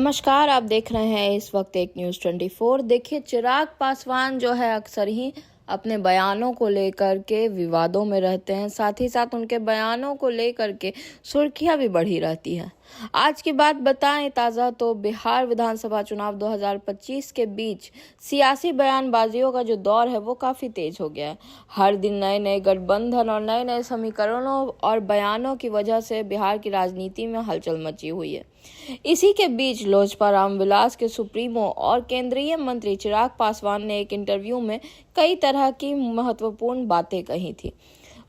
नमस्कार, आप देख रहे हैं इस वक्त एक न्यूज़ 24। देखिए, चिराग पासवान जो है अक्सर ही अपने बयानों को लेकर के विवादों में रहते हैं। साथ ही साथ उनके बयानों को लेकर के सुर्खियां भी बढ़ी रहती हैं। आज की बात बताएं ताज़ा तो बिहार विधानसभा चुनाव 2025 के बीच सियासी बयानबाजियों का जो दौर है वो काफ़ी तेज हो गया है। हर दिन नए नए गठबंधन और नए नए समीकरणों और बयानों की वजह से बिहार की राजनीति में हलचल मची हुई है। इसी के बीच लोजपा रामविलास के सुप्रीमो और केंद्रीय मंत्री चिराग पासवान ने एक इंटरव्यू में कई तरह की महत्वपूर्ण बातें कही थी।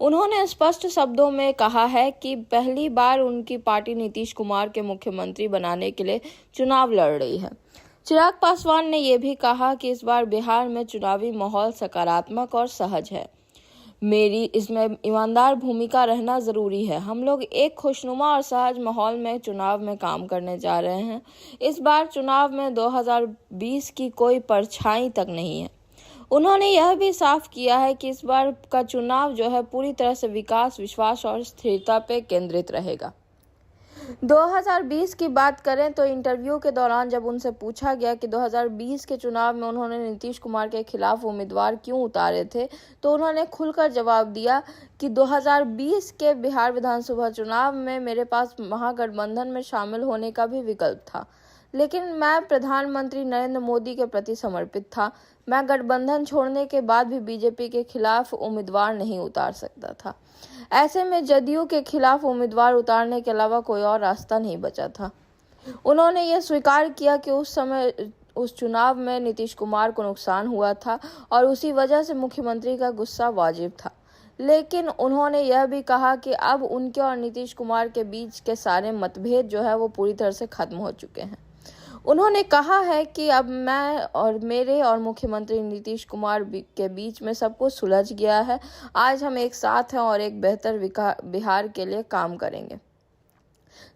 उन्होंने स्पष्ट शब्दों में कहा है कि पहली बार उनकी पार्टी नीतीश कुमार के मुख्यमंत्री बनाने के लिए चुनाव लड़ रही है। चिराग पासवान ने यह भी कहा कि इस बार बिहार में चुनावी माहौल सकारात्मक और सहज है। मेरी इसमें ईमानदार भूमिका रहना जरूरी है। हम लोग एक खुशनुमा और सहज माहौल में चुनाव में काम करने जा रहे हैं। इस बार चुनाव में 2020 की कोई परछाई तक नहीं है। उन्होंने यह भी साफ किया है कि इस बार का चुनाव जो है पूरी तरह से विकास, विश्वास और स्थिरता पे केंद्रित रहेगा। 2020 की बात करें तो इंटरव्यू के दौरान जब उनसे पूछा गया कि 2020 के चुनाव में उन्होंने नीतीश कुमार के खिलाफ उम्मीदवार क्यों उतारे थे, तो उन्होंने खुलकर जवाब दिया कि 2020 के बिहार विधानसभा चुनाव में मेरे पास महागठबंधन में शामिल होने का भी विकल्प था, लेकिन मैं प्रधानमंत्री नरेंद्र मोदी के प्रति समर्पित था। मैं गठबंधन छोड़ने के बाद भी बीजेपी के खिलाफ उम्मीदवार नहीं उतार सकता था। ऐसे में जदयू के खिलाफ उम्मीदवार उतारने के अलावा कोई और रास्ता नहीं बचा था। उन्होंने यह स्वीकार किया कि उस समय उस चुनाव में नीतीश कुमार को नुकसान हुआ था और उसी वजह से मुख्यमंत्री का गुस्सा वाजिब था। लेकिन उन्होंने यह भी कहा कि अब उनके और नीतीश कुमार के बीच के सारे मतभेद जो है वो पूरी तरह से खत्म हो चुके हैं। उन्होंने कहा है कि अब मैं और मेरे और मुख्यमंत्री नीतीश कुमार के बीच में सब कुछ सुलझ गया है। आज हम एक साथ हैं और एक बेहतर बिहार के लिए काम करेंगे।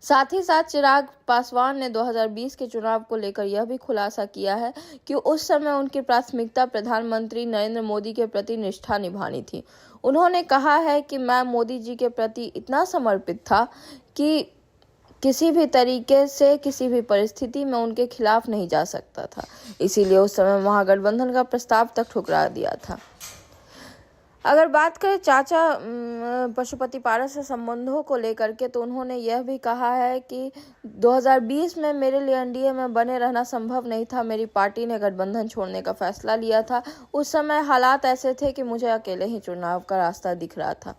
साथ ही साथ चिराग पासवान ने 2020 के चुनाव को लेकर यह भी खुलासा किया है कि उस समय उनकी प्राथमिकता प्रधानमंत्री नरेंद्र मोदी के प्रति निष्ठा निभानी थी। उन्होंने कहा है कि मैं मोदी जी के प्रति इतना समर्पित था कि किसी भी तरीके से, किसी भी परिस्थिति में उनके खिलाफ नहीं जा सकता था। इसीलिए उस समय महागठबंधन का प्रस्ताव तक ठुकरा दिया था। अगर बात करें चाचा पशुपति पारस से संबंधों को लेकर के, तो उन्होंने यह भी कहा है कि 2020 में मेरे लिए एनडीए में बने रहना संभव नहीं था। मेरी पार्टी ने गठबंधन छोड़ने का फैसला लिया था। उस समय हालात ऐसे थे कि मुझे अकेले ही चुनाव का रास्ता दिख रहा था।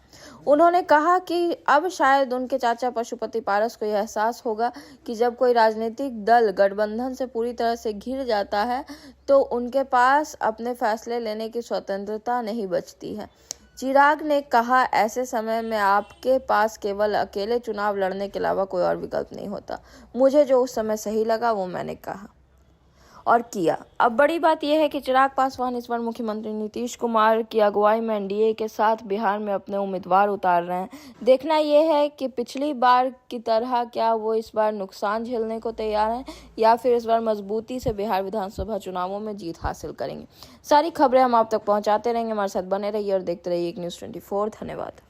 उन्होंने कहा कि अब शायद उनके चाचा पशुपति पारस को यह एहसास होगा कि जब कोई राजनीतिक दल गठबंधन से पूरी तरह से घिर जाता है तो उनके पास अपने फैसले लेने की स्वतंत्रता नहीं बचती है। चिराग ने कहा, ऐसे समय में आपके पास केवल अकेले चुनाव लड़ने के अलावा कोई और विकल्प नहीं होता। मुझे जो उस समय सही लगा वो मैंने कहा और किया। अब बड़ी बात यह है कि चिराग पासवान इस बार मुख्यमंत्री नीतीश कुमार की अगुवाई में एनडीए के साथ बिहार में अपने उम्मीदवार उतार रहे हैं। देखना यह है कि पिछली बार की तरह क्या वो इस बार नुकसान झेलने को तैयार हैं या फिर इस बार मजबूती से बिहार विधानसभा चुनावों में जीत हासिल करेंगे। सारी खबरें हम आप तक पहुंचाते रहेंगे। हमारे साथ बने रहिए और देखते रहिए एक न्यूज़ 24। धन्यवाद।